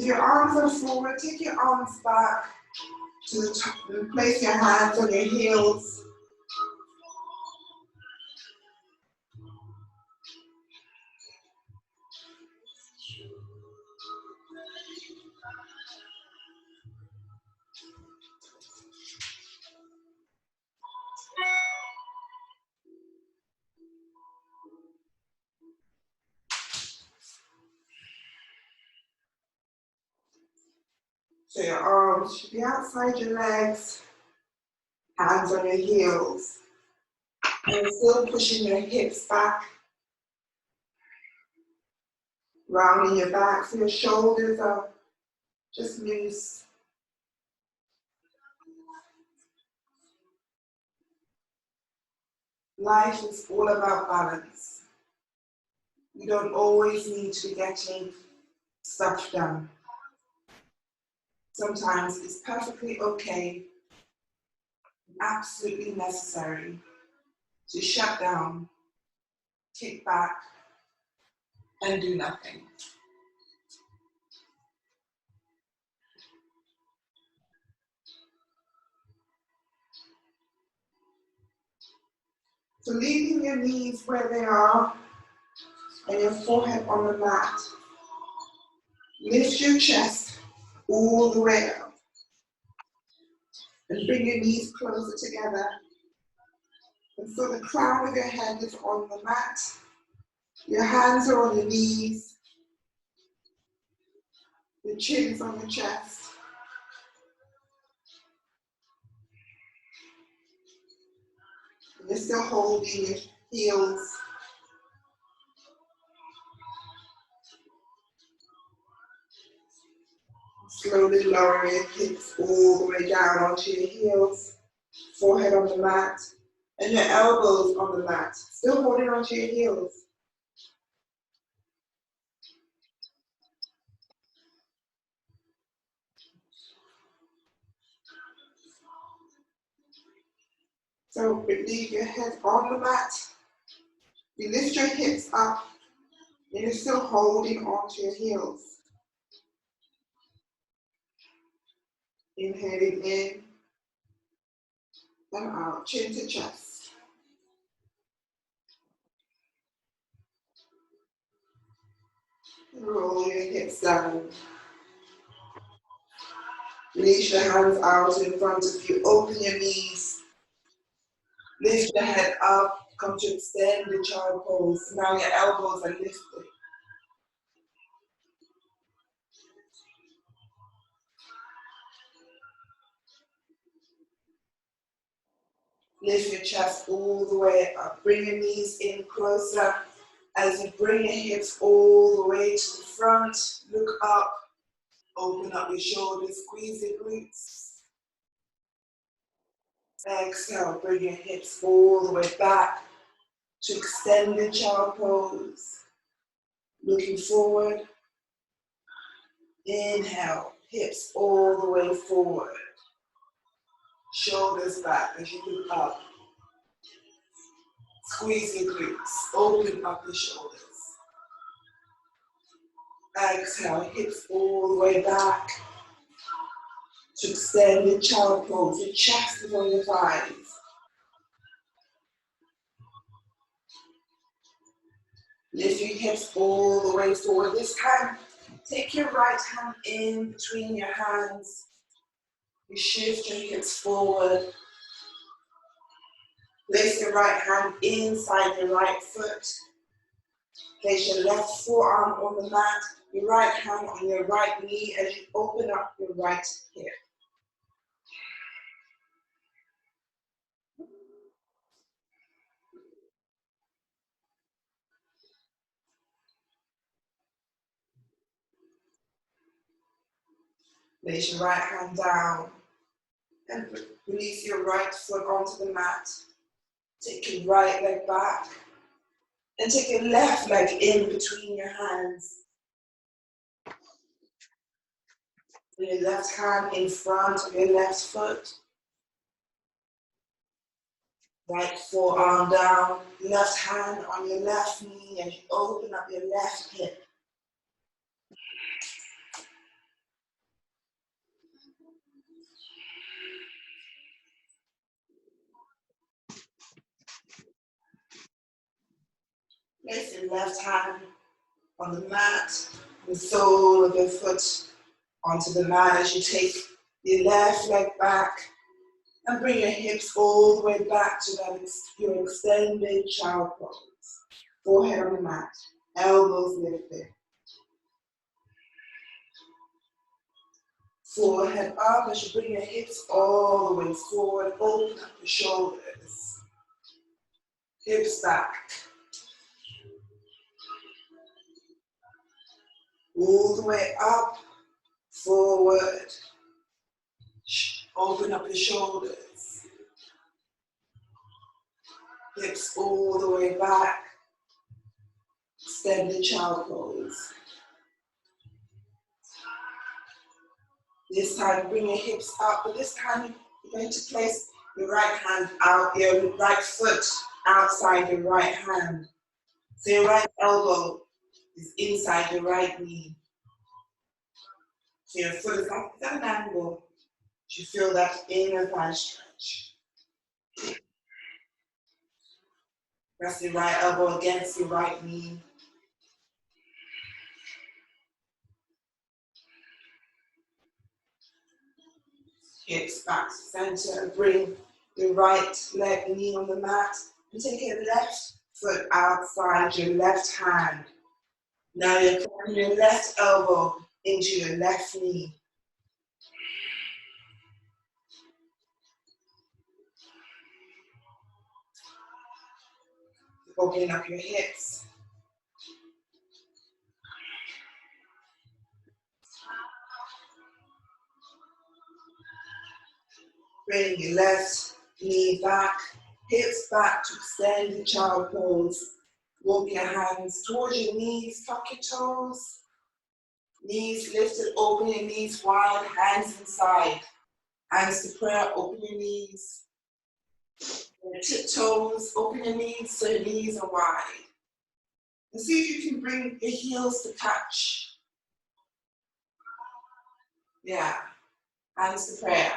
your arms are forward, take your arms back to the top and place your hands on your heels. So your arms should be outside your legs, hands on your heels, and still pushing your hips back, rounding your back so your shoulders are just loose. Life is all about balance. You don't always need to be getting stuff done. Sometimes it's perfectly okay, absolutely necessary to shut down, kick back, and do nothing. So leaving your knees where they are and your forehead on the mat. Lift your chest all the way up and bring your knees closer together. And so the crown of your head is on the mat. Your hands are on your knees. Your chin is on your chest. And you're still holding your heels. Slowly lower your hips all the way down onto your heels. Forehead on the mat. And your elbows on the mat. Still holding onto your heels. So leave your head on the mat. You lift your hips up and you're still holding onto your heels. Inhaling in and out, chin to chest. Roll your hips down. Reach your hands out in front of you. Open your knees. Lift your head up. Come to extend the child pose. Now your elbows are lifted. Lift your chest all the way up. Bring your knees in closer. As you bring your hips all the way to the front, look up. Open up your shoulders, squeeze your glutes. Exhale, bring your hips all the way back to extend the child pose. Looking forward. Inhale, hips all the way forward. Shoulders back as you look up. Squeeze your glutes, open up your shoulders. Exhale, hips all the way back to extend the child pose. Your chest is on your thighs. Lift your hips all the way forward. This time, take your right hand in between your hands. You shift your hips forward. Place your right hand inside your right foot. Place your left forearm on the mat, your right hand on your right knee as you open up your right hip. Place your right hand down and release your right foot onto the mat. Take your right leg back and take your left leg in between your hands. Your left hand in front of your left foot. Right forearm down, left hand on your left knee as you open up your left hip. your left hand on the mat, the sole of your foot onto the mat as you take your left leg back and bring your hips all the way back to your extended child pose. Forehead on the mat, elbows lifted. Forehead up as you bring your hips all the way forward, open up your shoulders. Hips back. All the way up, forward. Open up your shoulders. Hips all the way back. Extend the child pose. This time bring your hips up, but this time you're going to place your right hand out, your right foot outside your right hand. So your right elbow is inside your right knee. So your foot is at an angle. You feel that inner thigh stretch. Press your right elbow against your right knee. Hips back to center. Bring your right leg, knee on the mat. And take your left foot outside your left hand. Now you're putting your left elbow into your left knee. Opening up your hips. Bring your left knee back, hips back to extend the child pose. Walk your hands towards your knees, tuck your toes. Knees lifted, open your knees wide, hands inside. Hands to prayer, open your knees. Tiptoes, open your knees so your knees are wide. And see if you can bring your heels to touch. Yeah, hands to prayer.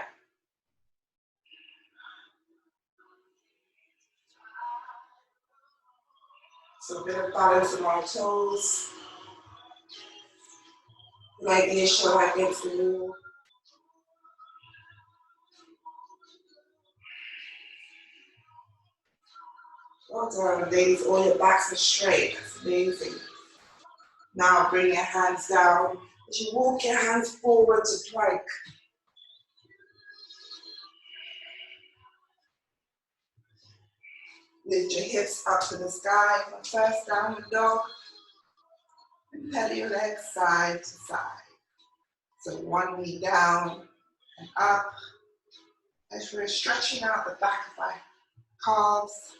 So a bit of balance on our toes. Like your shoulder against the wall. Well done, ladies. All your backs are straight. That's amazing. Now bring your hands down. As you walk your hands forward to plank. Lift your hips up to the sky. First downward dog. And pedal your legs side to side. So one knee down and up. As we're stretching out the back of our calves.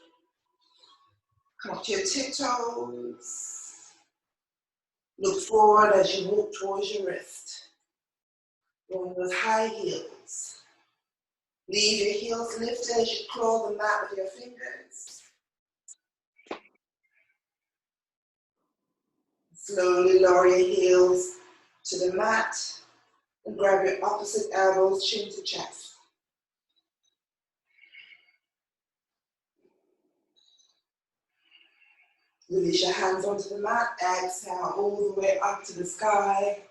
Come up to your tiptoes. Look forward as you walk towards your wrist. Going with high heels. Leave your heels lifted as you claw the mat with your fingers. Slowly lower your heels to the mat and grab your opposite elbows, chin to chest. Release your hands onto the mat. Exhale all the way up to the sky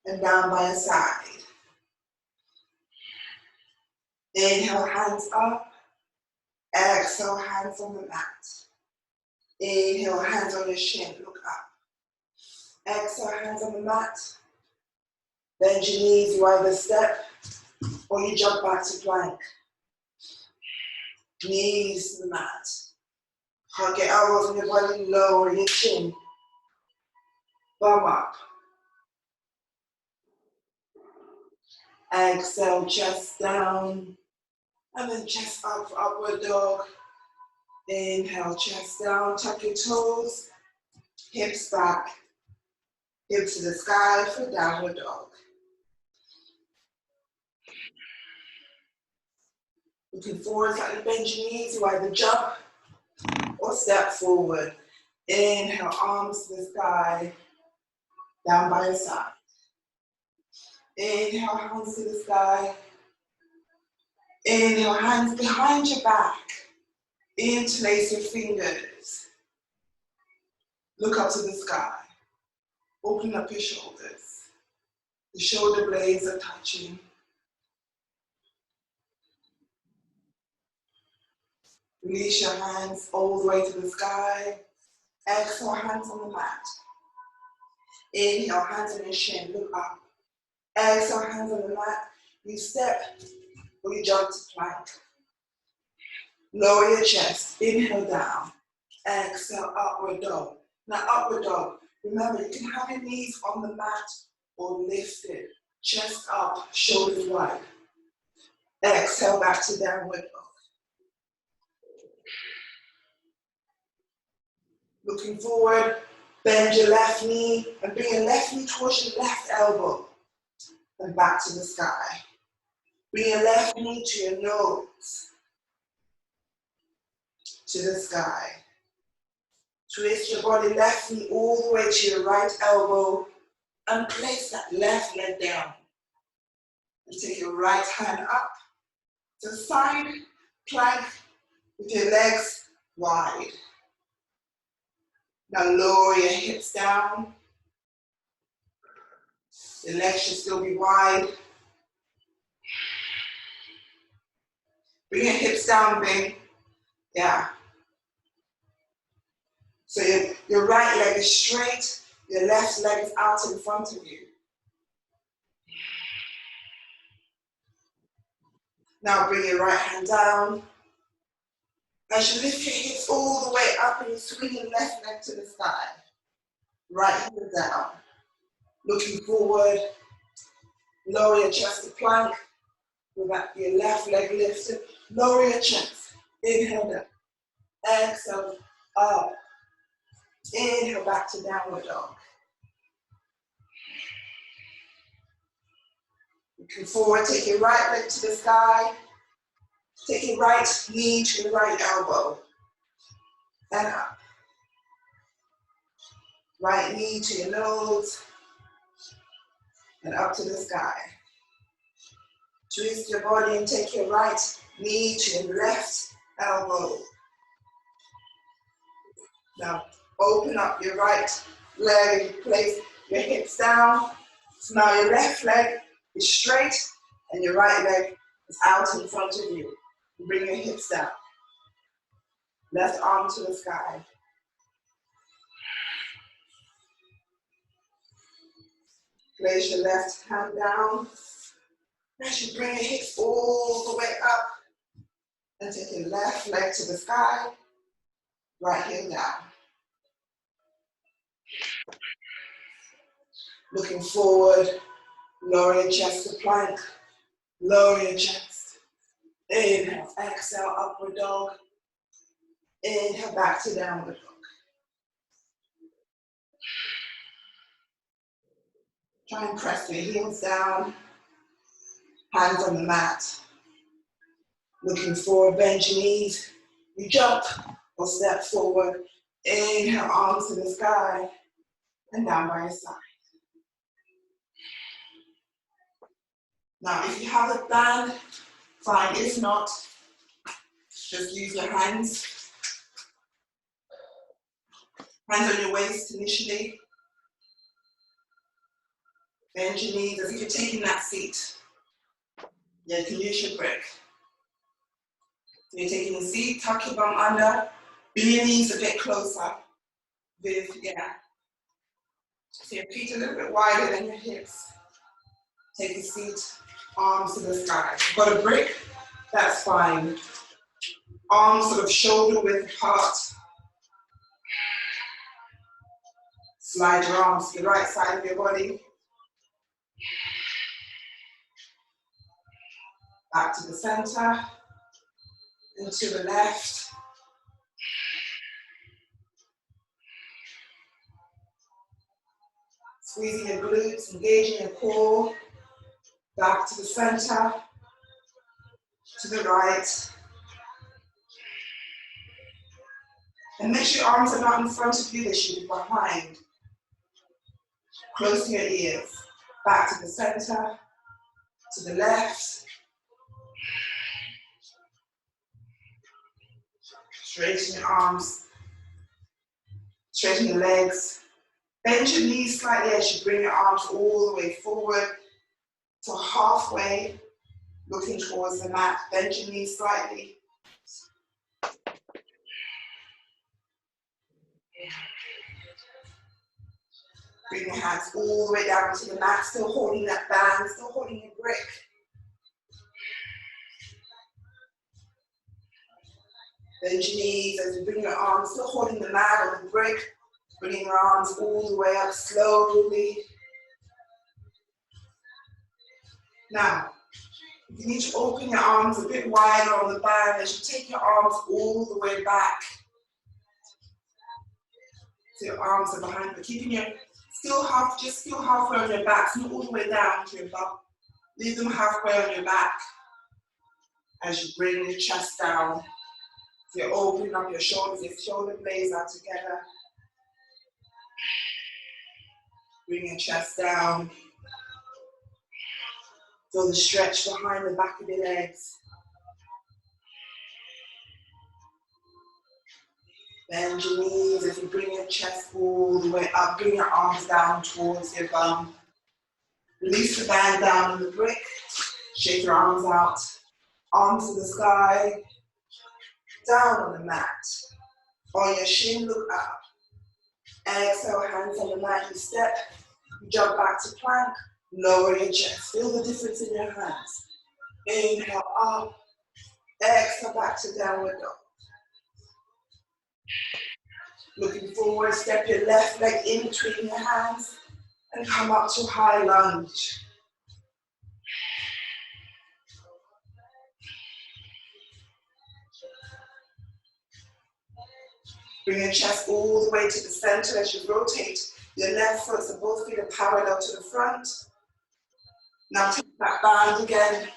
and down by your side. Inhale, hands up. Exhale, hands on the mat. Inhale, hands on your shin, look up. Exhale, hands on the mat. Bend your knees, you either step or you jump back to plank. Knees to the mat. Hug your elbows on your body, lower your chin. Bum up. Exhale, chest down. And then chest up for upward dog. Inhale, chest down, tuck your toes. Hips back. Hips to the sky for downward dog. Looking forward, slightly bend your knees. You either jump or step forward. Inhale, arms to the sky, down by your side. Inhale, hands to the sky. Inhale, hands behind your back. Interlace your fingers. Look up to the sky. Open up your shoulders. The shoulder blades are touching. Release your hands all the way to the sky. Exhale, hands on the mat. Inhale, hands on your shin, look up. Exhale, hands on the mat. You step or you jump to plank. Lower your chest, inhale down. Exhale, upward dog. Now upward dog, remember you can have your knees on the mat or lifted. Chest up, shoulders wide. Exhale, back to downward dog. Looking forward, bend your left knee and bring your left knee towards your left elbow and back to the sky. Bring your left knee to your nose, to the sky. Twist your body, left knee all the way to your right elbow and place that left leg down. And take your right hand up to side plank with your legs wide. Now lower your hips down. The legs should still be wide. Bring your hips down, babe. Yeah. So your right leg is straight, your left leg is out in front of you. Now bring your right hand down. As you lift your hips all the way up and you swing your left leg to the sky. Right hand down. Looking forward. Lower your chest to plank. With your left leg lifted. Lower your chest. Inhale down. Exhale up. Inhale back to downward dog. Looking forward, take your right leg to the sky. Take your right knee to your right elbow. And up. Right knee to your nose. And up to the sky. Twist your body and take your right knee to your left elbow. Now open up your right leg and place your hips down. So now your left leg is straight and your right leg is out in front of you. Bring your hips down. Left arm to the sky. Place your left hand down. As you bring your hips all the way up and take your left leg to the sky, right heel down. Looking forward, lower your chest to plank, lower your chest. Inhale, exhale, upward dog. Inhale, back to downward dog. Try and press your heels down, hands on the mat. Looking forward, bend your knees. You jump or step forward. Inhale, arms to the sky and down by your side. Now, if you have a band, fine. If not, just use your hands. Hands on your waist initially. Bend your knees as if you're taking that seat. Yeah, you can use your grip. So you're taking the seat, tuck your bum under, bring your knees a bit closer. So your feet a little bit wider than your hips. Take the seat, arms to the sky. If you've got a brick, that's fine. Arms sort of shoulder width apart. Slide your arms to the right side of your body. Back to the center. And to the left. Squeezing your glutes, engaging your core. Back to the center. To the right. And make sure your arms are not in front of you, they should be behind. Close to your ears. Back to the center. To the left. Straighten your arms Straighten your legs. Bend your knees slightly as you bring your arms all the way forward. So halfway, looking towards the mat. Bend your knees slightly. Bring your hands all the way down to the mat, still holding that band, still holding your brick. Bend your knees as you bring your arms, still holding the mat or the brick. Bringing your arms all the way up slowly. Now, you need to open your arms a bit wider on the band as you take your arms all the way back. So your arms are behind, but keeping your still halfway on your back, not all the way down to your bum. Leave them halfway on your back as you bring your chest down. So you're opening up your shoulders, your shoulder blades are together. Bring your chest down. Feel the stretch behind the back of your legs. Bend your knees as you bring your chest all the way up. Bring your arms down towards your bum. Release the band down on the brick. Shake your arms out. Arms to the sky. Down on the mat. On your shin, look up. Exhale, hands on the mat. You step. You jump back to plank. Lower your chest. Feel the difference in your hands. Inhale up. Exhale back to downward dog. Looking forward, step your left leg in between your hands and come up to high lunge. Bring your chest all the way to the center as you rotate your left foot so both feet are parallel to the front. Now take that band again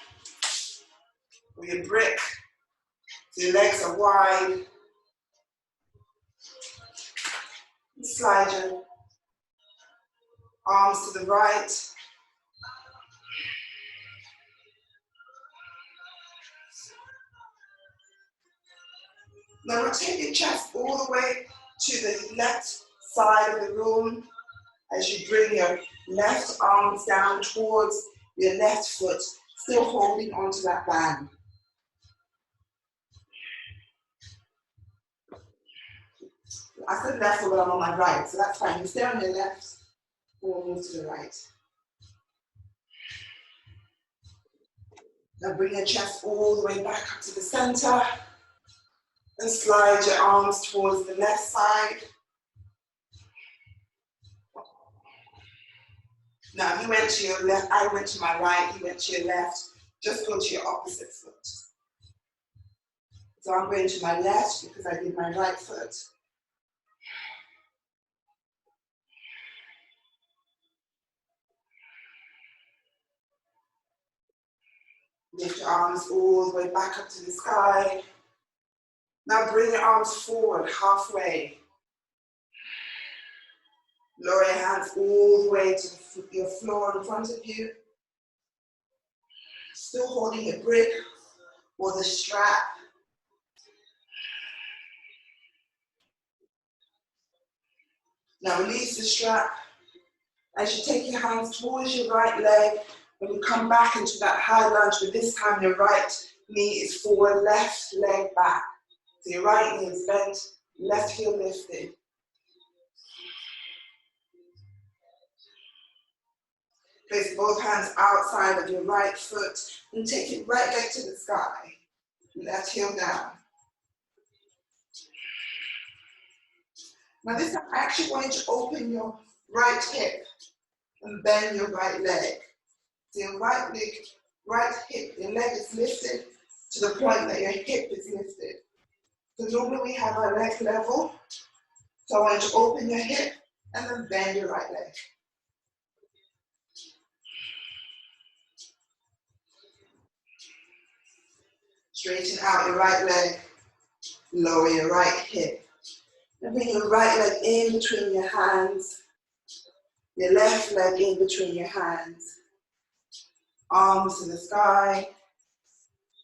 with your brick. So your legs are wide. Slide your arms to the right. Now rotate your chest all the way to the left side of the room as you bring your left arms down towards your left foot, still holding onto that band. I said left foot, but I'm on my right, so that's fine. You stay on your left, or move to the right. Now bring your chest all the way back up to the center and slide your arms towards the left side. Now if you went to your left, I went to my right, you went to your left, just go to your opposite foot. So I'm going to my left because I did my right foot. Lift your arms all the way back up to the sky. Now bring your arms forward halfway. Lower your hands all the way to your floor in front of you. Still holding your brick or the strap. Now release the strap as you take your hands towards your right leg and you come back into that high lunge, but this time your right knee is forward, left leg back. So your right knee is bent, left heel lifted. Place both hands outside of your right foot and take your right leg to the sky. Left heel down. Now this time I actually want you to open your right hip and bend your right leg. So your right hip, your leg is lifted to the point that your hip is lifted. So normally we have our leg level. So I want you to open your hip and then bend your right leg. Straighten out your right leg, lower your right hip. And bring your right leg in between your hands, your left leg in between your hands. Arms to the sky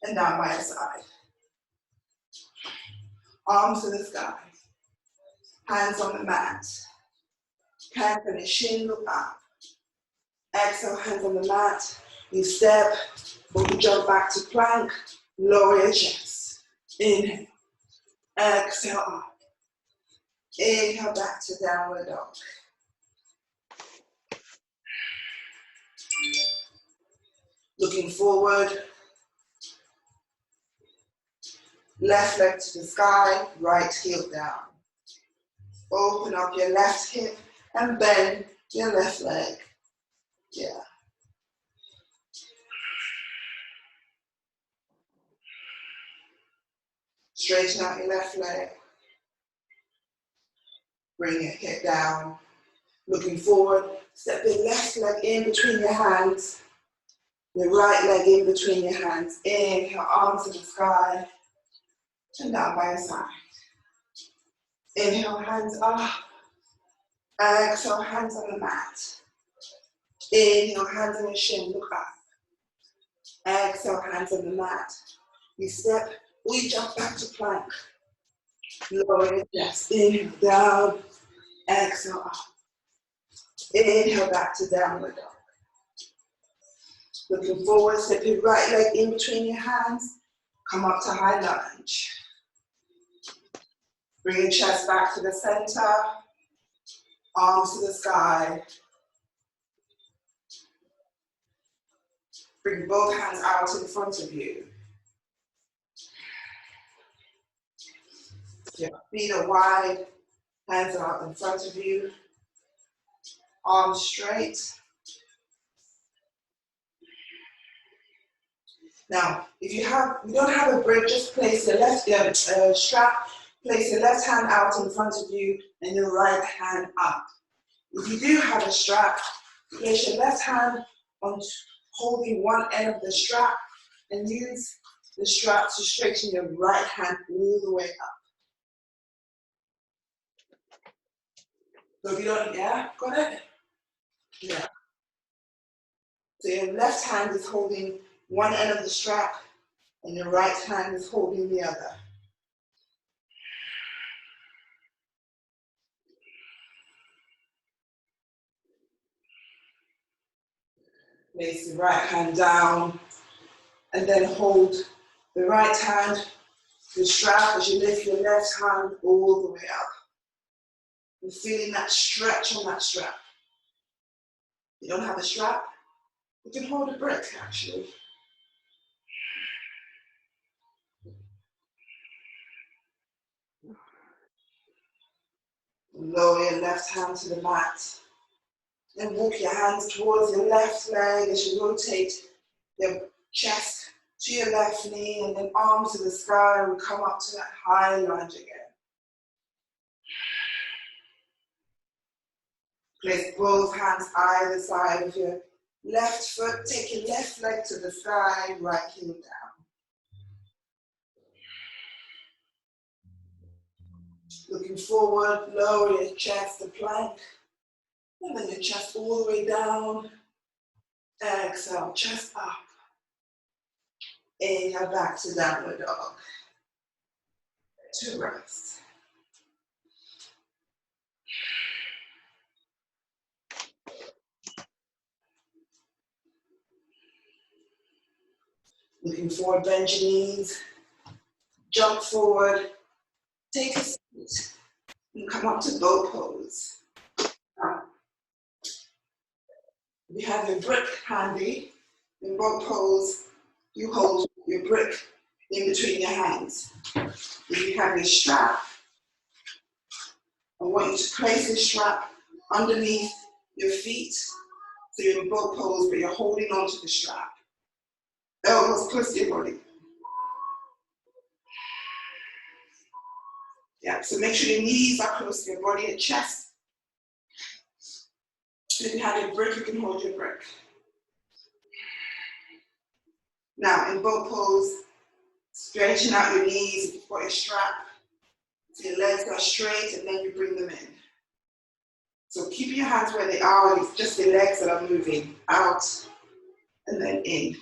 and down by your side. Arms to the sky. Hands on the mat. Plank on your shin, look up. Exhale, hands on the mat. You step, or you jump back to plank. Lower your chest. Inhale. Exhale up. Inhale back to downward dog. Looking forward. Left leg to the sky, right heel down. Open up your left hip and bend your left leg. Yeah. Straighten out your left leg. Bring your hip down. Looking forward. Step your left leg in between your hands. Your right leg in between your hands. Inhale, arms to the sky. And down by your side. Inhale, hands up. Exhale, hands on the mat. Inhale, hands on your shin, look up. Exhale, hands on the mat. You step, or you jump back to plank. Lower your chest. Inhale, down. Exhale, up. Inhale, back to downward dog. Looking forward, step your right leg in between your hands. Come up to high lunge. Bring your chest back to the center. Arms to the sky. Bring both hands out in front of you. Your feet are wide. Hands are out in front of you. Arms straight. Now, if you don't have a break, just place the left strap. Place your left hand out in front of you and your right hand up. If you do have a strap, place your left hand on holding one end of the strap and use the strap to straighten your right hand all the way up. So if you don't, yeah, got it? Yeah. So your left hand is holding one end of the strap and your right hand is holding the other. Place the right hand down and then hold the right hand, the strap, as you lift your left hand all the way up. And feeling that stretch on that strap. You don't have a strap, you can hold a brick actually. Lower your left hand to the mat. Then walk your hands towards your left leg as you rotate your chest to your left knee and then arms to the sky and we come up to that high lunge again. Place both hands either side of your left foot. Take your left leg to the sky, right heel down. Looking forward, lower your chest to plank. And then your chest all the way down. Exhale, chest up. Inhale back to downward dog. To rest. Looking forward, bend your knees. Jump forward. Take a seat. And come up to bow pose. Now, if you have your brick handy, in bow pose, you hold your brick in between your hands. If you have your strap, I want you to place the strap underneath your feet. So you're in bow pose, but you're holding onto the strap. Elbows close to your body. Yeah, so make sure your knees are close to your body and chest. If you have your brick, you can hold your brick. Now, in bow pose, stretching out your knees if you've got your strap. So your legs are straight and then you bring them in. So keep your hands where they are, it's just the legs that are moving out and then in.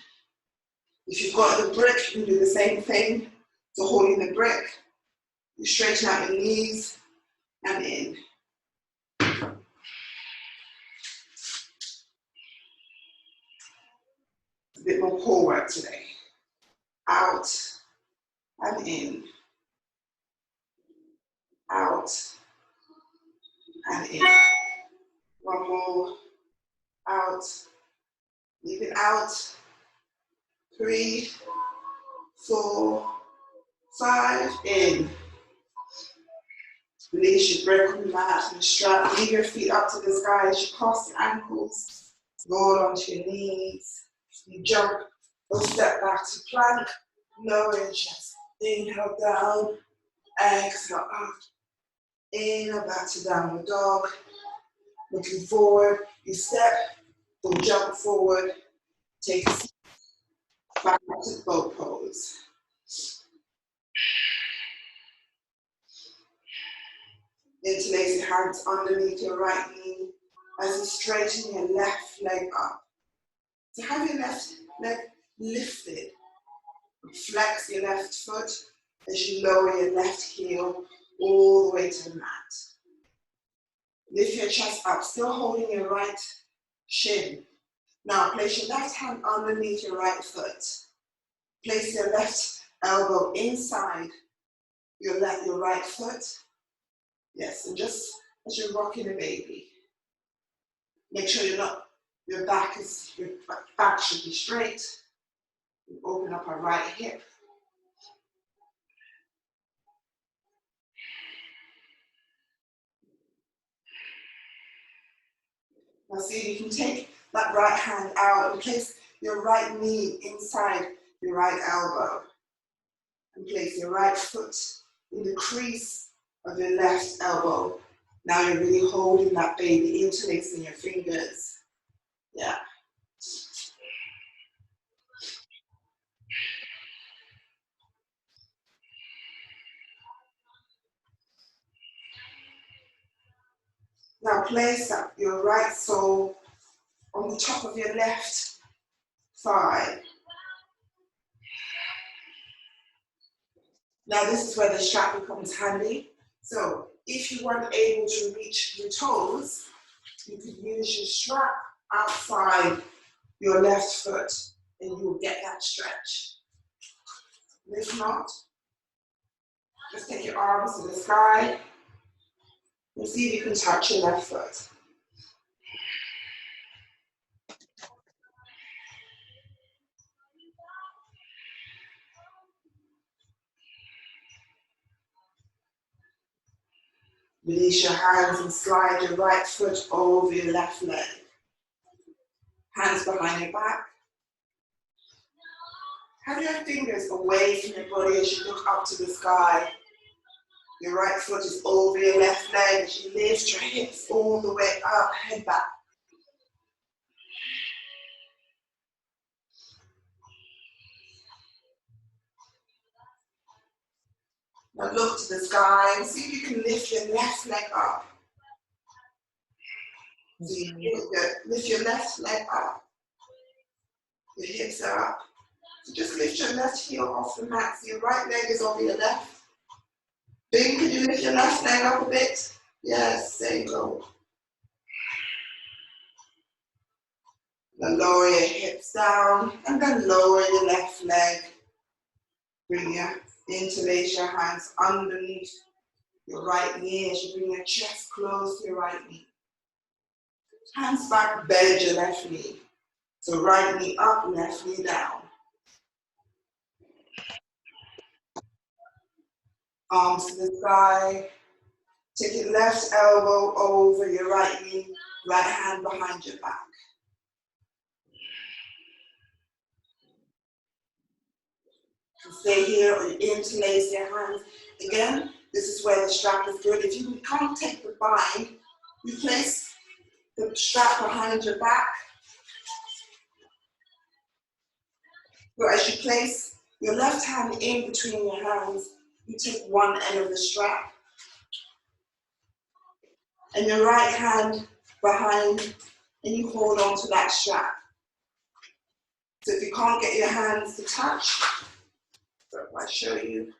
If you've got the brick, you can do the same thing. So holding the brick, you straighten out your knees and in. A bit more core work today. Out and in. Out and in. One more. Out. Leave it out. 3, 4, 5. In. Release your breath on the mat and strap. Leave your feet up to the sky as you cross your ankles. Roll onto your knees. You jump or step back to plank. Lower your chest. Inhale down. Exhale up. Inhale back to downward dog. Looking forward. You step or jump forward. Take a step back to boat pose. Interlace your hands underneath your right knee as you straighten your left leg up. So have your left leg lifted. Flex your left foot as you lower your left heel all the way to the mat. Lift your chest up, still holding your right shin. Now place your left hand underneath your right foot. Place your left elbow inside your right foot. Yes, and just as you're rocking a baby, make sure your back should be straight. Open up our right hip. Now see if you can take that right hand out and place your right knee inside your right elbow. And place your right foot in the crease of your left elbow. Now you're really holding that baby, interlacing your fingers. Yeah. Now place your right sole on the top of your left thigh. Now this is where the strap becomes handy. So if you weren't able to reach your toes, you could use your strap outside your left foot and you will get that stretch. If not, just take your arms to the sky and see if you can touch your left foot. Release your hands and slide your right foot over your left leg. Hands behind your back. Have your fingers away from your body as you look up to the sky. Your right foot is over your left leg as you lift your hips all the way up, head back. Now look to the sky and see if you can lift your left leg up. So you lift your left leg up. Your hips are up. So just lift your left heel off the mat. So your right leg is over your left. Bing, could you lift your left leg up a bit? Yes, there you go. Now lower your hips down and then lower your left leg. Bring your interlace your hands underneath your right knee as you bring your chest close to your right knee. Hands back, bend your left knee. So right knee up, left knee down. Arms to the side. Take your left elbow over your right knee, right hand behind your back. Stay here or interlace your hands. Again, this is where the strap is good. If you can't take the bind, you place the strap behind your back. So as you place your left hand in between your hands, you take one end of the strap. And your right hand behind, and you hold on to that strap. So if you can't get your hands to touch, so if I show you.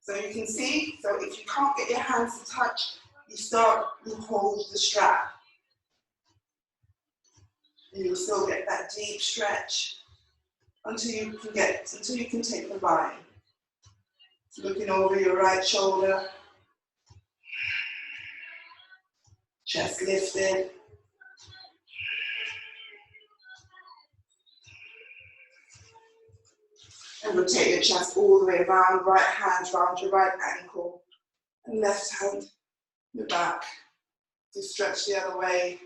So you can see, so if you can't get your hands to touch, you hold the strap. And you'll still get that deep stretch until you can take the bind. Looking over your right shoulder, chest lifted. And rotate your chest all the way around, right hand round your right ankle, and left hand your back. To stretch the other way.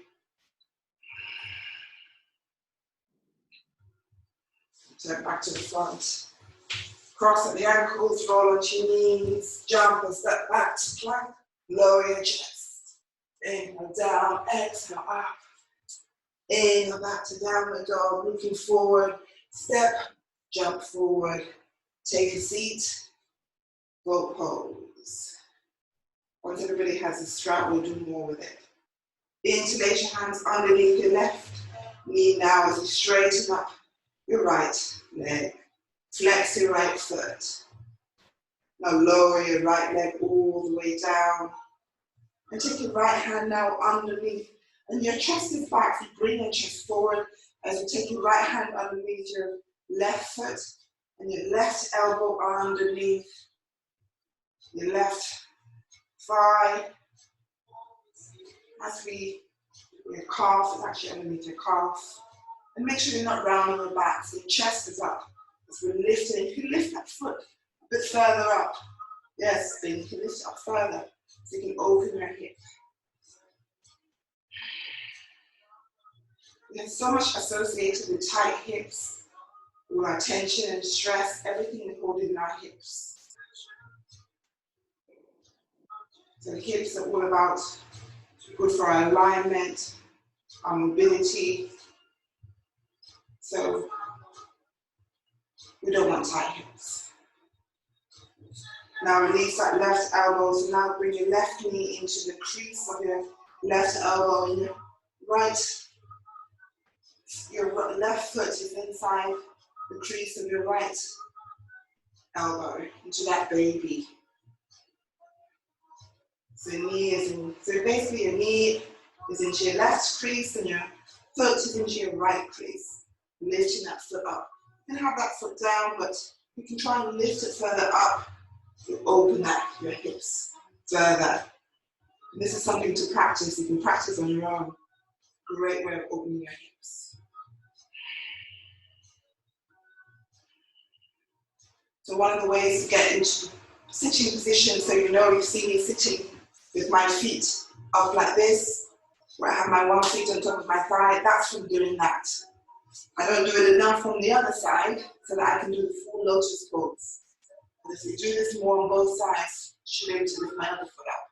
Turn back to the front. Cross at the ankles, roll onto your knees, jump and step back to plank. Lower your chest. Inhale down, exhale up. Inhale back to downward dog, looking forward. Step, jump forward. Take a seat, boat pose. Once everybody has a strap, we'll do more with it. Interlace your hands underneath your left knee now as you straighten up your right leg. Flex your right foot. Now lower your right leg all the way down. And take your right hand now underneath. And your chest is back. You bring your chest forward as you take your right hand underneath your left foot. And your left elbow underneath your left thigh. Your calf is actually underneath your calf. And make sure you're not rounding your back, so your chest is up. As we're lifting, you can lift that foot a bit further up. Yes, then you can lift it up further, so you can open your hip. We have so much associated with tight hips, all our tension and stress, everything we hold in our hips. So the hips are all about good for our alignment, our mobility. So we don't want tight hips. Now release that left elbow. So now bring your left knee into the crease of your left elbow and your left foot is inside the crease of your right elbow into that baby. So basically your knee is into your left crease and your foot is into your right crease. Lifting that foot up. You can have that foot down, but you can try and lift it further up. You open your hips further. And this is something to practice. You can practice on your own. Great way of opening your hips. So one of the ways to get into sitting position, so you know you see me sitting with my feet up like this, where I have my one foot on top of my thigh, that's from doing that. I don't do it enough on the other side so that I can do the full lotus pose. But if you do this more on both sides, you should be able to lift my other foot up.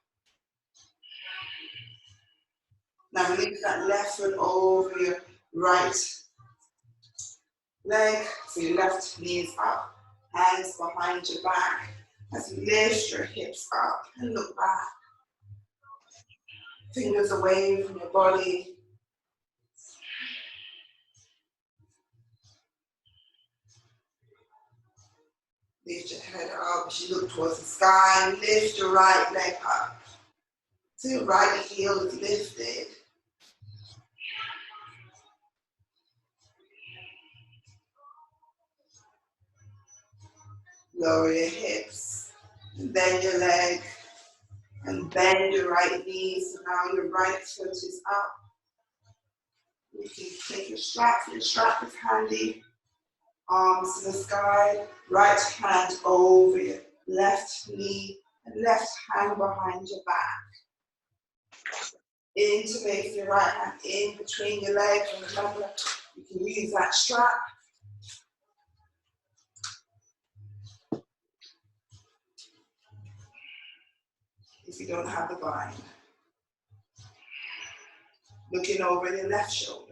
Now release that left foot over your right leg, so your left knee is up, hands behind your back. As you lift your hips up and look back. Fingers away from your body. Lift your head up as you look towards the sky and lift your right leg up. So your right heel is lifted. Lower your hips, and bend your leg, and bend your right knee. So now your right foot is up. You can take your strap is handy. Arms to the sky, right hand over your left knee, and left hand behind your back. Interlace your right hand in between your legs, and remember, you can use that strap. If you don't have the bind. Looking over your left shoulder.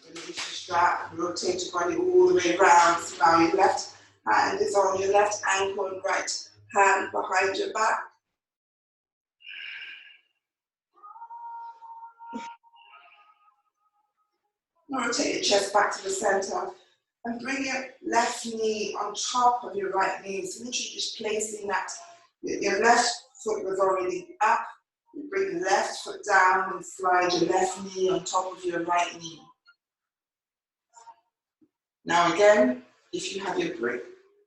Release your strap, rotate your body all the way around. So now your left Hand is on your left ankle and right hand behind your back. Rotate your chest back to the center and bring your left knee on top of your right knee. So literally just placing that, your left foot was already up. You bring the left foot down and slide your left knee on top of your right knee. Now again, if you have your brick,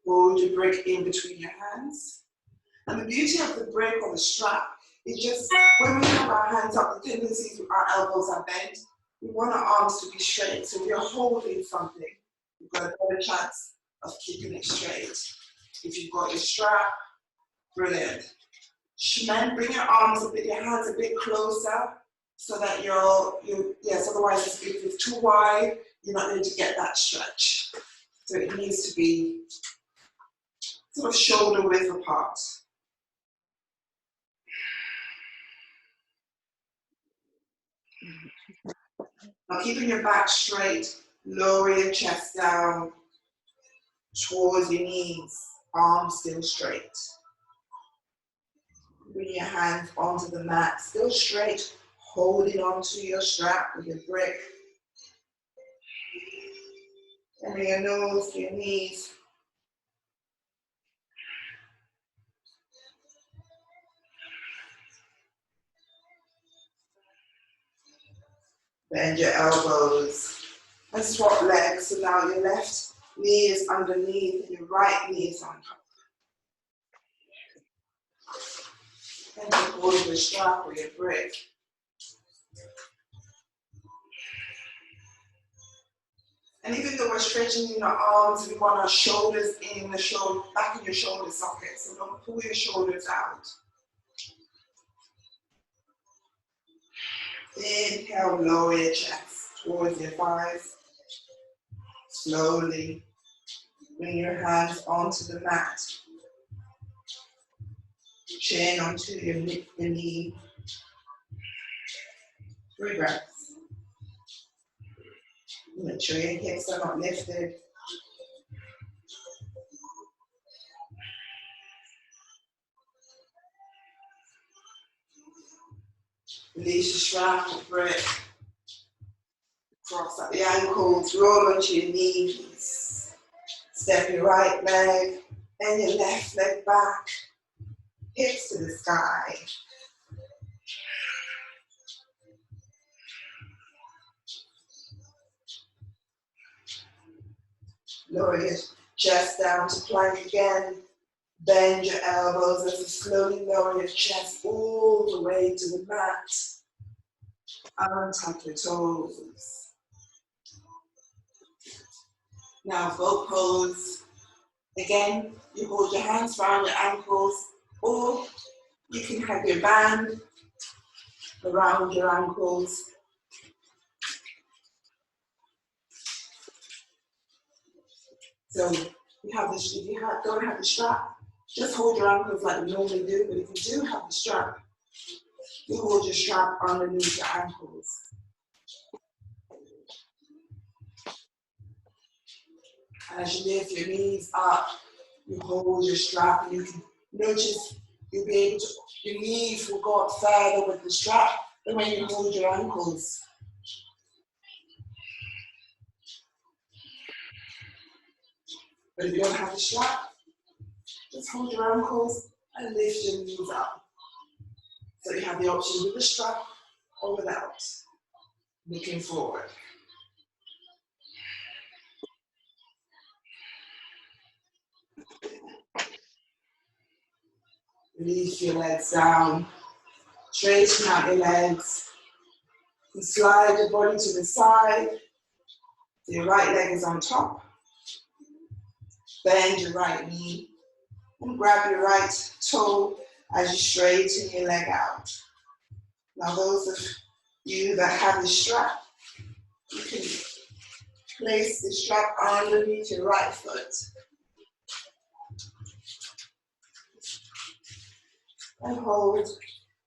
hold your brick in between your hands. And the beauty of the brick or the strap is just when we have our hands up, the tendency is our elbows are bent. We want our arms to be straight. So if you're holding something, you've got a better chance of keeping it straight. If you've got your strap, brilliant. Then bring your arms a bit, your hands a bit closer so that yes, otherwise if it's too wide, you're not going to get that stretch. So it needs to be sort of shoulder width apart. Now keeping your back straight, lower your chest down towards your knees, arms still straight. Bring your hands onto the mat, still straight, holding onto your strap with your brick. And your nose to your knees. Bend your elbows and swap legs. So now your left knee is underneath and your right knee is on top. And you hold your strap or your brick. And even though we're stretching in our arms, we want our shoulders in the shoulder, back in your shoulder socket. So don't pull your shoulders out. Inhale, lower your chest towards your thighs. Slowly bring your hands onto the mat. Chin onto your knee. 3 breaths. Make sure your hips are not lifted. Release your strap or brick. Cross up the ankles, roll onto your knees. Step your right leg and your left leg back. Hips to the sky. Lower your chest down to plank again. Bend your elbows as you slowly lower your chest all the way to the mat. Untap your toes. Now both pose. Again, you hold your hands around your ankles, or you can have your band around your ankles. So you have this, if you don't have the strap, just hold your ankles like you normally do, but if you do have the strap, you hold your strap underneath your ankles. As you lift your knees up, you hold your strap, and you can notice you'll be able to, your knees will go up further with the strap than when you hold your ankles. But if you don't have the strap, just hold your ankles and lift your knees up. So you have the option with the strap or without. Looking forward. Release your legs down. Straighten out your legs. And slide your body to the side. So your right leg is on top. Bend your right knee. And grab your right toe as you straighten your leg out. Now those of you that have the strap, you can place the strap underneath your right foot. And hold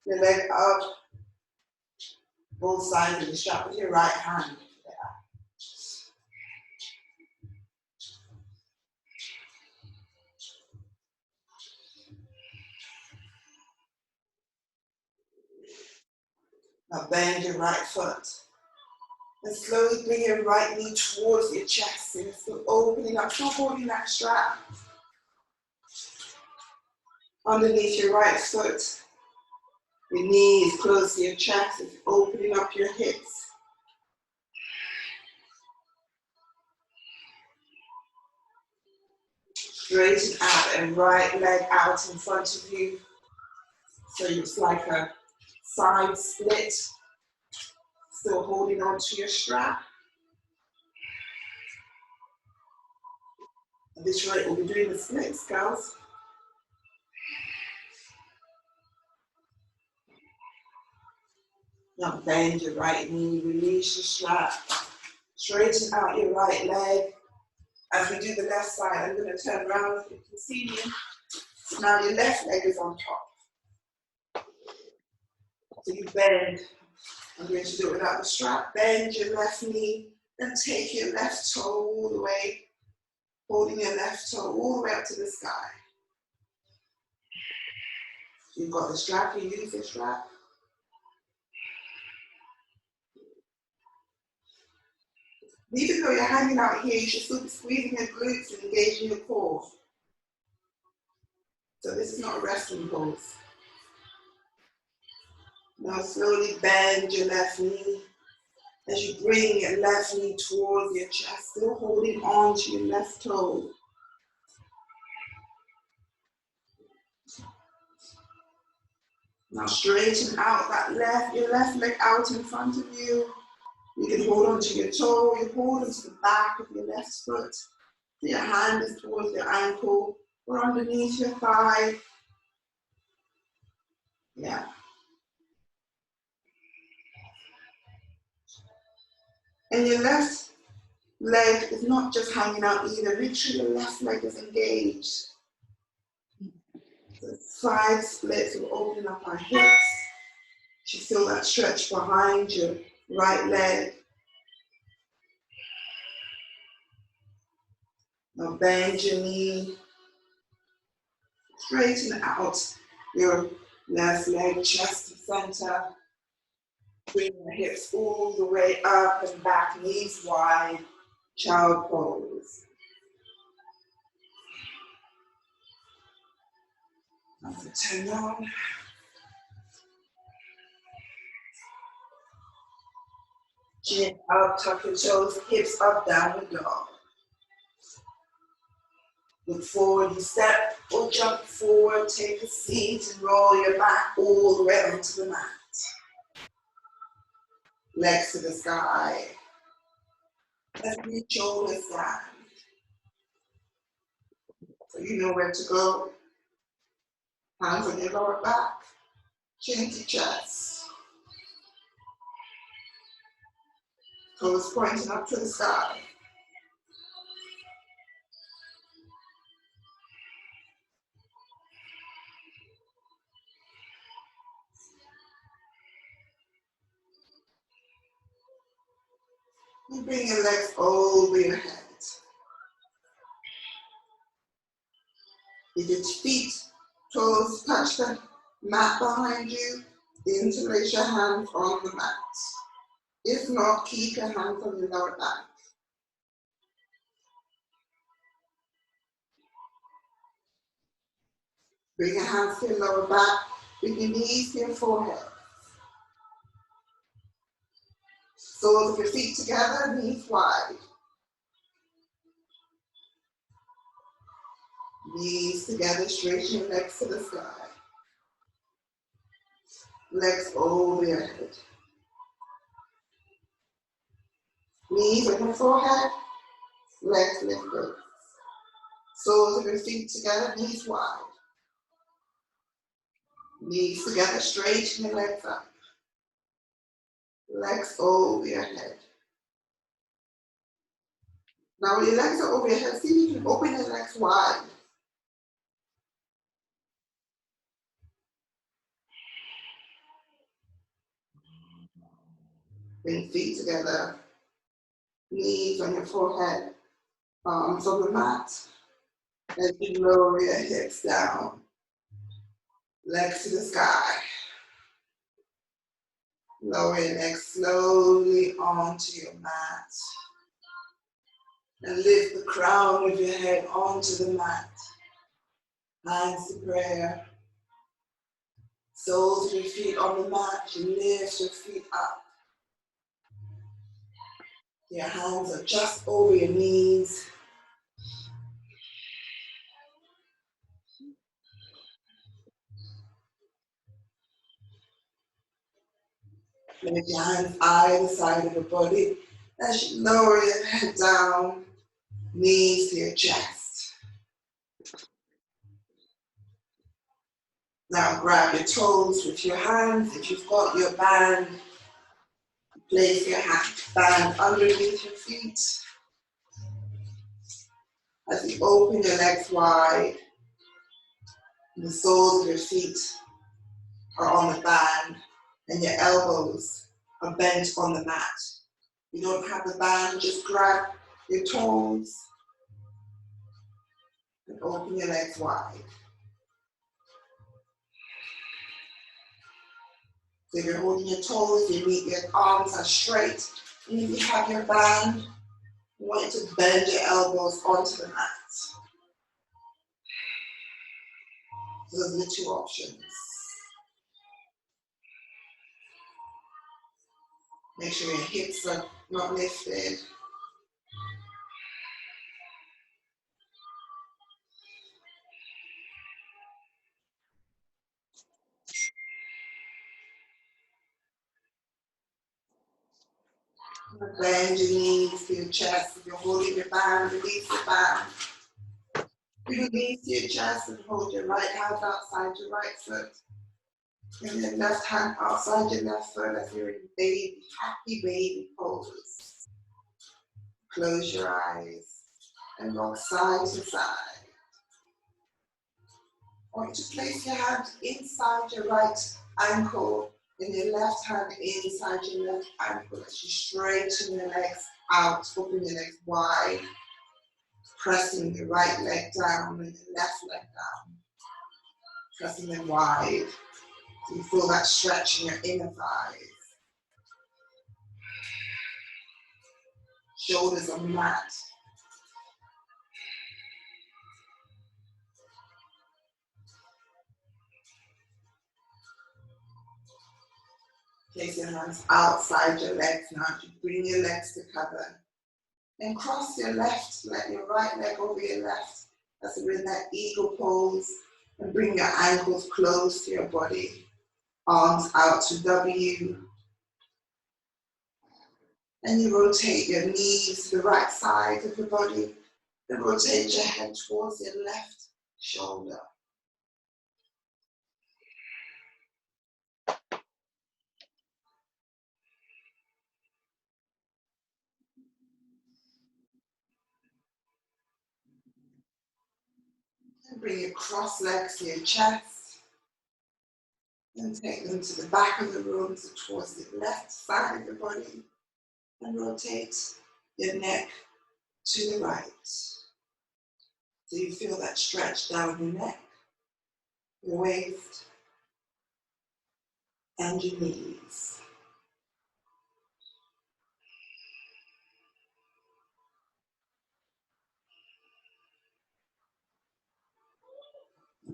your leg up, both sides of the strap with your right hand. Now bend your right foot. And slowly bring your right knee towards your chest. And still opening up, still holding that strap. Underneath your right foot. Your knee is close to your chest. It's opening up your hips. Straighten out and right leg out in front of you. So it's like a side split. Still holding on to your strap. At this rate, we'll be doing the splits, girls. Now bend your right knee, release your strap. Straighten out your right leg. As we do the left side, I'm going to turn around so you can see me. Now your left leg is on top. So you bend. I'm going to do it without the strap. Bend your left knee and take your left toe all the way, holding your left toe all the way up to the sky. You've got the strap, you use the strap. Even though you're hanging out here, you should still be squeezing your glutes and engaging your core. So this is not a resting pose. Now slowly bend your left knee as you bring your left knee towards your chest, still holding on to your left toe. Now straighten out your left leg out in front of you. You can hold on to your toe, you hold onto the back of your left foot. Your hand is towards your ankle or underneath your thigh. Yeah. And your left leg is not just hanging out either. Make sure your left leg is engaged. The side splits will open up our hips. You feel that stretch behind your right leg. Now bend your knee. Straighten out your left leg, chest to center. Bring the hips all the way up and back, knees wide, child pose. Now turn on. Chin up, tuck your toes, hips up, downward dog. Look forward, you step or jump forward, take a seat and roll your back all the way onto the mat. Legs to the sky. Let's reach shoulders down. So you know where to go. Hands on your lower back, chin to chest. Toes pointing up to the sky. You bring your legs over your head. If your feet, toes touch the mat behind you, interlace your hands on the mat. If not, keep your hands on your lower back. Bring your hands to your lower back, bring your knees to your forehead. Soles of your feet together, knees wide. Knees together, straighten your legs to the sky. Legs over your head. Knees on your forehead, legs lifted. Soles of your feet together, knees wide. Knees together, straighten your legs up. Legs over your head. Now when your legs are over your head, see if you can open your legs wide. Bring feet together. Knees on your forehead, arms on the mat. As you lower your hips down. Legs to the sky. Lower your legs slowly onto your mat. And lift the crown of your head onto the mat. Hands to prayer. Soles of your feet on the mat. You lift your feet up. Your hands are just over your knees. Lift your hands either side of the body as you lower your head down, knees to your chest. Now grab your toes with your hands. If you've got your band, place your band underneath your feet. As you open your legs wide, the soles of your feet are on the band and your elbows are bent on the mat. You don't have the band, just grab your toes and open your legs wide. So if you're holding your toes, your arms are straight. And if you have your band, you want you to bend your elbows onto the mat. Those are the two options. Make sure your hips are not lifted. Bend your knees to your chest. If you're holding your band, release the band. Bring your knees to your chest and hold your right hand outside your right foot. And your left hand outside your left foot as you're in happy baby pose. Close your eyes and rock side to side. I want you to place your hand inside your right ankle and your left hand inside your left ankle as you straighten your legs out, open your legs wide, pressing your right leg down and your left leg down, pressing them wide. So you feel that stretch in your inner thighs. Shoulders on mat. Place your hands outside your legs now. You bring your legs together. And cross your left, let your right leg over your left. As we're in that eagle pose. And bring your ankles close to your body. Arms out to W. And you rotate your knees to the right side of the body. And rotate your head towards your left shoulder. And bring your cross legs to your chest. And take them to the back of the room, so towards the left side of the body. And rotate your neck to the right. So you feel that stretch down your neck, your waist, and your knees.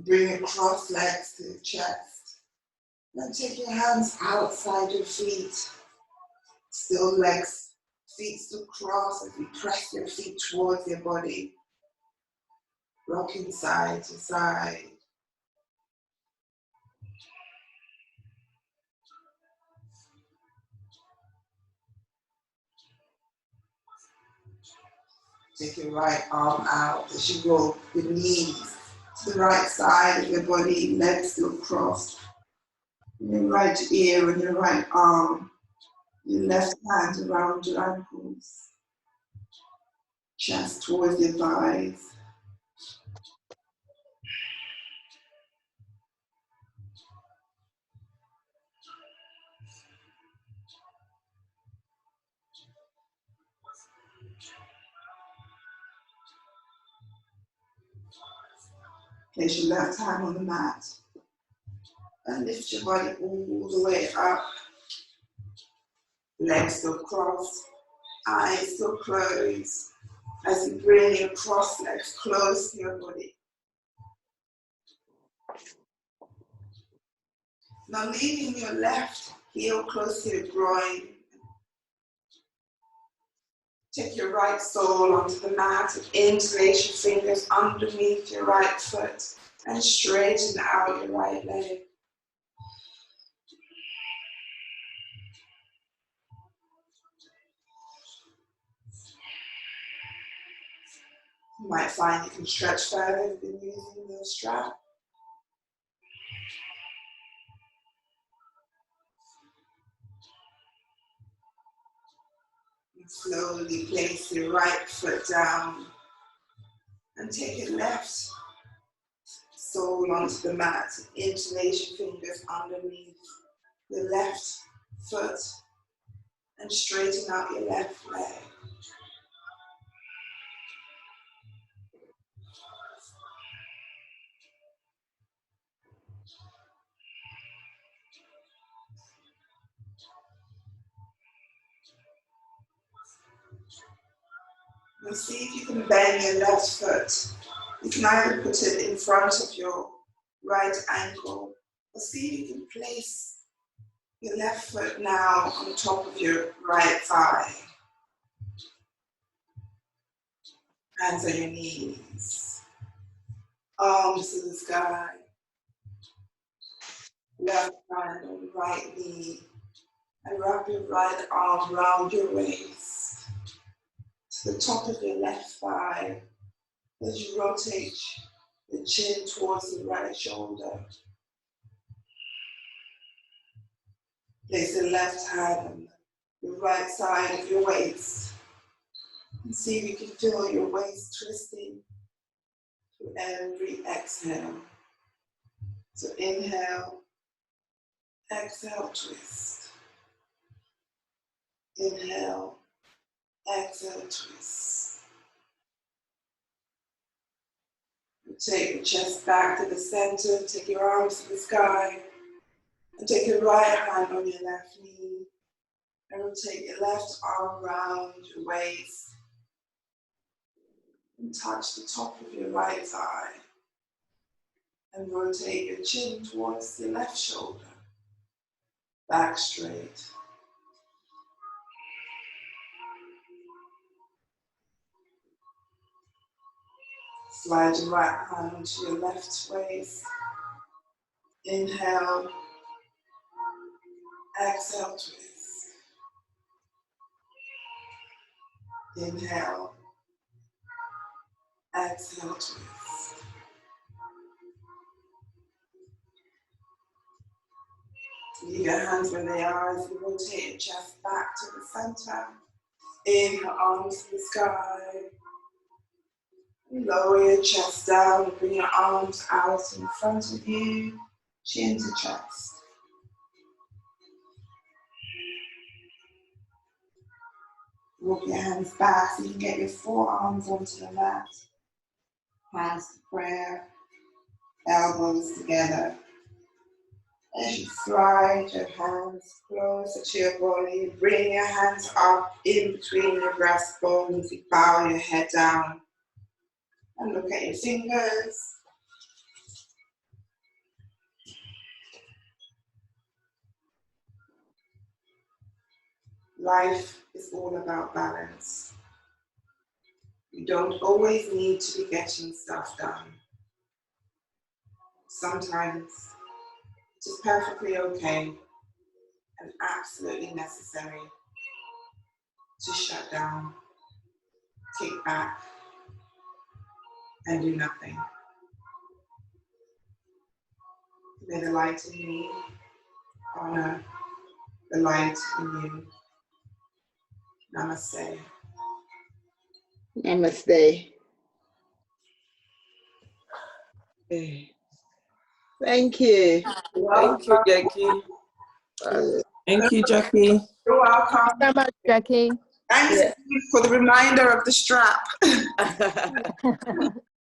Bring your cross legs to your chest. Then take your hands outside your feet. Still legs, feet still cross as you press your feet towards your body. Rocking side to side. Take your right arm out as you roll your knees to the right side of your body, legs still crossed. Your right ear and your right arm. Your left hand around your ankles. Chest towards your thighs. Place your left hand on the mat and lift your body all the way up Legs still crossed, eyes still closed. As you bring your crossed legs close to your body. Now leaving your left heel close to your groin. Take your right sole onto the mat and interlace your fingers underneath your right foot and straighten out your right leg. You might find you can stretch further if you've been using the strap. And slowly place your right foot down and take your left sole onto the mat and interlace your fingers underneath your left foot and straighten out your left leg. And see if you can bend your left foot. You can either put it in front of your right ankle or see if you can place your left foot now on top of your right thigh. Hands on your knees. Arms to the sky. Left hand on the right knee. And wrap your right arm around your waist. To the top of your left thigh. As you rotate the chin towards the right shoulder. Place the left hand on the right side of your waist. And see if you can feel your waist twisting through every exhale. So inhale, exhale, twist. Inhale, exhale, twist. Take your chest back to the center, take your arms to the sky, and take your right hand on your left knee, and rotate your left arm around your waist, and touch the top of your right thigh, and rotate your chin towards the left shoulder, back straight. Slide your right hand onto your left waist. Inhale, exhale, twist. Inhale, exhale, twist. Leave your hands where they are as you rotate your chest back to the center. Inhale, arms to the sky. Lower your chest down and bring your arms out in front of you, chin to chest. Walk your hands back so you can get your forearms onto the mat. Hands to prayer, elbows together. As you slide your hands closer to your body, bring your hands up in between your breastbones. You bow your head down and look at your fingers. Life is all about balance. You don't always need to be getting stuff done. Sometimes it is perfectly okay and absolutely necessary to shut down, kick back, and do nothing. May the light in me honor the light in you. Namaste. Namaste. Thank you. Thank you, Jackie. Thank you, Jackie. You're welcome. Thanks so much, Jackie. Thanks for the reminder of the strap.